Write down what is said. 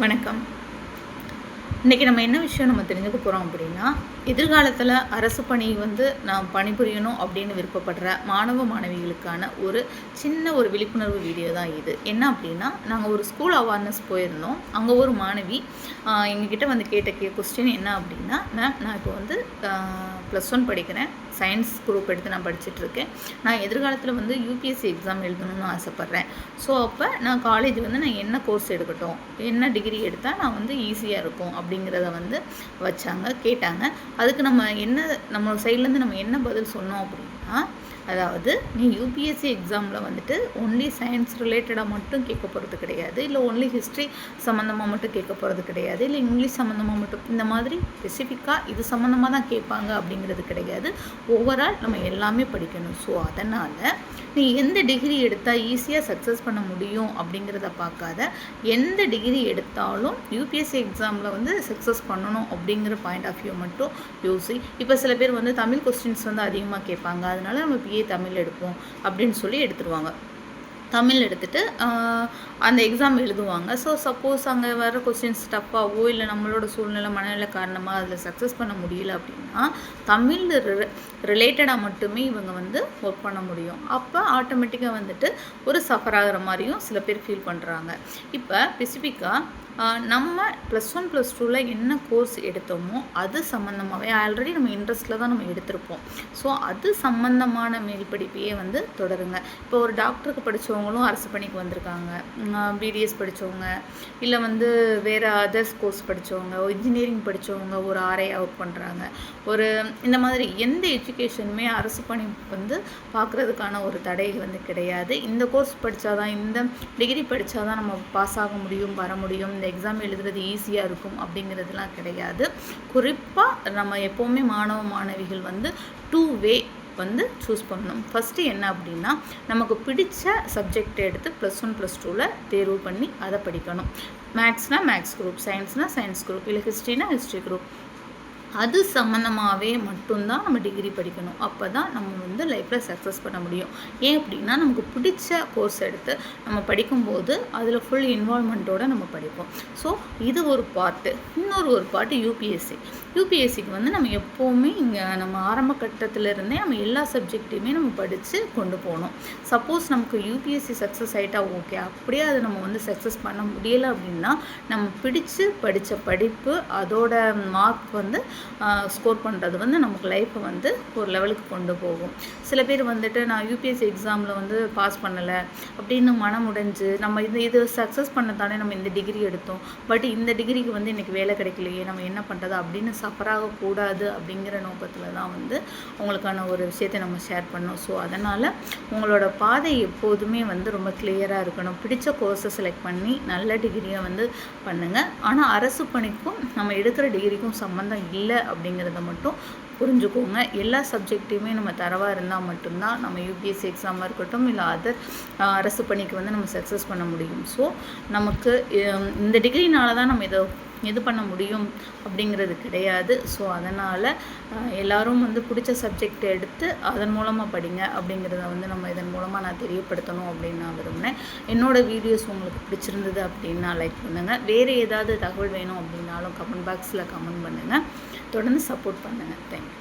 வணக்கம். இன்றைக்கி நம்ம என்ன விஷயம் நம்ம தெரிஞ்சுக்க போகிறோம் அப்படின்னா, எதிர்காலத்தில் அரசு பணி நான் பணிபுரியணும் அப்படின்னு விருப்பப்படுற மாணவ மாணவிகளுக்கான ஒரு சின்ன ஒரு விழிப்புணர்வு வீடியோ தான் இது. என்ன அப்படின்னா, நாங்கள் ஒரு ஸ்கூல் அவேர்னஸ் போயிருந்தோம். அங்கே ஒரு மாணவி எங்ககிட்ட கேட்ட கொஸ்டின் என்ன அப்படின்னா, மேம் நான் இப்போ +1 படிக்கிறேன், சயின்ஸ் குரூப் எடுத்து நான் படிச்சுட்ருக்கேன். நான் எதிர்காலத்தில் யூபிஎஸ்சி எக்ஸாம் எழுதணும்னு ஆசைப்பட்றேன். ஸோ அப்போ நான் காலேஜ் நான் என்ன கோர்ஸ் எடுக்கட்டும், என்ன டிகிரி எடுத்தால் நான் ஈஸியாக இருக்கும் அப்படிங்கிறத கேட்டாங்க. அதுக்கு நம்ம சைட்லேருந்து நம்ம என்ன பதில் சொன்னோம் அப்படின்னா, அதாவது நீ யூபிஎஸ்சி எக்ஸாமில் ஒன்லி சயின்ஸ் ரிலேட்டடாக மட்டும் கேட்க போகிறது கிடையாது, இல்லை ஒன்லி ஹிஸ்ட்ரி சம்மந்தமாக மட்டும் கேட்க போகிறது கிடையாது, இல்லை இங்கிலீஷ் சம்மந்தமாக மட்டும், இந்த மாதிரி ஸ்பெசிஃபிக்காக இது சம்மந்தமாக தான் கேட்பாங்க அப்படிங்கிறது கிடையாது. ஓவரால் நம்ம எல்லாமே படிக்கணும். ஸோ அதனால் நீ எந்த டிகிரி எடுத்தால் ஈஸியாக சக்ஸஸ் பண்ண முடியும் அப்படிங்கிறத பார்க்காத, எந்த டிகிரி எடுத்தாலும் யூபிஎஸ்சி எக்ஸாமில் சக்ஸஸ் பண்ணணும் அப்படிங்கிற பாயிண்ட் ஆஃப் வியூ மட்டும் யோசி. இப்போ சில பேர் தமிழ் கொஸ்டின்ஸ் அதிகமாக கேட்பாங்க, அதனால நம்ம பிஏ தமிழ் எடுப்போம் அப்படின்னு சொல்லி எடுத்துருவாங்க. தமிழ் எடுத்துகிட்டு அந்த எக்ஸாம் எழுதுவாங்க. ஸோ சப்போஸ் அங்கே வர கொஸ்டின்ஸ் டஃப்பாகவோ இல்லை நம்மளோட சூழ்நிலை மனநிலை காரணமாக அதில் சக்ஸஸ் பண்ண முடியல அப்படின்னா, தமிழ் ரிலேட்டடாக மட்டுமே இவங்க ஒர்க் பண்ண முடியும். அப்போ ஆட்டோமேட்டிக்காக ஒரு சஃபர் ஆகிற மாதிரியும் சில பேர் ஃபீல் பண்ணுறாங்க. இப்போ ஸ்பெசிஃபிக்காக நம்ம +1 +2 என்ன கோர்ஸ் எடுத்தோமோ அது சம்மந்தமாகவே ஆல்ரெடி நம்ம இன்ட்ரெஸ்ட்டில் தான் நம்ம எடுத்திருப்போம். ஸோ அது சம்மந்தமான மேல் படிப்பையே தொடருங்க. இப்போ ஒரு டாக்டருக்கு படித்தவங்களும் அரசு பணிக்கு வந்திருக்காங்க, பிடிஎஸ் படித்தவங்க, இல்லை வேறு அதர்ஸ் கோர்ஸ் படித்தவங்க, இன்ஜினியரிங் படித்தவங்க ஒரு ஆர்ஐயாக ஒர்க் பண்ணுறாங்க. இந்த மாதிரி எந்த எஜுகேஷனுமே அரசு பணி பார்க்குறதுக்கான ஒரு தடை கிடையாது. இந்த கோர்ஸ் படித்தாதான், இந்த டிகிரி படித்தாதான் நம்ம பாஸ் ஆக முடியும், வர முடியும், இந்த எக்ஸாம் எழுதுறது ஈஸியாக இருக்கும் அப்படிங்கிறதுலாம் கிடையாது. குறிப்பாக நம்ம எப்போவுமே மாணவ மாணவிகள் 2 வே சூஸ் பண்ணணும். ஃபஸ்ட்டு என்ன அப்படின்னா, நமக்கு பிடிச்ச சப்ஜெக்ட் எடுத்து +1 +2 தேர்வு பண்ணி அதை படிக்கணும். மேக்ஸ்னால் மேக்ஸ் குரூப், சயின்ஸ்னால் சயின்ஸ் குரூப், இல்லை ஹிஸ்ட்ரினா ஹிஸ்ட்ரி குரூப், அது சம்மந்தமாகவே மட்டும்தான் நம்ம டிகிரி படிக்கணும். அப்போ தான் நம்ம லைஃப்பில் சக்ஸஸ் பண்ண முடியும். ஏன் அப்படின்னா, நமக்கு பிடிச்ச கோர்ஸ் எடுத்து நம்ம படிக்கும்போது அதில் ஃபுல் இன்வால்மெண்ட்டோடு நம்ம படிப்போம். ஸோ இது ஒரு பார்ட்டு. ஒரு பார்ட்டு யூபிஎஸ்சிக்கு நம்ம எப்போவுமே இங்கே நம்ம ஆரம்ப கட்டத்திலிருந்தே நம்ம எல்லா சப்ஜெக்டையுமே நம்ம படித்து கொண்டு போகணும். சப்போஸ் நமக்கு யூபிஎஸ்சி சக்ஸஸ் ஆகிட்டா ஓகே, அப்படியே அதை நம்ம சக்ஸஸ் பண்ண முடியலை அப்படின்னா, நம்ம பிடிச்சு படித்த படிப்பு அதோட மார்க் ஸ்கோர் பண்ணுறது நமக்கு லைஃப்பை ஒரு லெவலுக்கு கொண்டு போகும். சில பேர் நான் யூபிஎஸ்சி எக்ஸாமில் பாஸ் பண்ணலை அப்படின்னு மனமுடைஞ்சு, நம்ம இது சக்ஸஸ் பண்ணத்தானே நம்ம இந்த டிகிரி எடுத்தோம், பட் இந்த டிகிரிக்கு இன்றைக்கி வேலை கிடைக்கலையே, நம்ம என்ன பண்ணுறது அப்படின்னு சஃபராகக்கூடாது அப்படிங்கிற நோக்கத்தில் தான் உங்களுக்கான ஒரு விஷயத்தை நம்ம ஷேர் பண்ணோம். ஸோ அதனால் உங்களோட பாதை எப்போதுமே ரொம்ப கிளியராக இருக்கணும். பிடிச்ச கோர்ஸை செலக்ட் பண்ணி நல்ல டிகிரியை பண்ணுங்கள். ஆனால் அரசு பணிக்கும் நம்ம எடுக்கிற டிகிரிக்கும் சம்மந்தம் இல்லை அப்படிங்கிறத மட்டும் புரிஞ்சுக்கோங்க. எல்லா சப்ஜெக்டையுமே நம்ம தரவாக இருந்தால் மட்டும்தான் நம்ம யூபிஎஸ்சி எக்ஸாமாக இருக்கட்டும், இல்லை அதர் அரசு பணிக்கு நம்ம சக்ஸஸ் பண்ண முடியும். ஸோ நமக்கு இந்த டிகிரினால தான் நம்ம இது பண்ண முடியும் அப்படிங்கிறது கிடையாது. ஸோ அதனால் எல்லோரும் பிடிச்ச சப்ஜெக்ட் எடுத்து அதன் மூலமாக படிங்க அப்படிங்கிறத நம்ம இதன் மூலமாக நான் தெரியப்படுத்தணும் அப்படின்னு நான் விரும்பினேன். என்னோடய வீடியோஸ் உங்களுக்கு பிடிச்சிருந்தது அப்படின்னா லைக் பண்ணுங்கள். வேறு ஏதாவது தகவல் வேணும் அப்படின்னாலும் கமெண்ட் பாக்ஸில் கமெண்ட் பண்ணுங்கள். தொடர்ந்து சப்போர்ட் பண்ணுங்கள். தேங்க்யூ.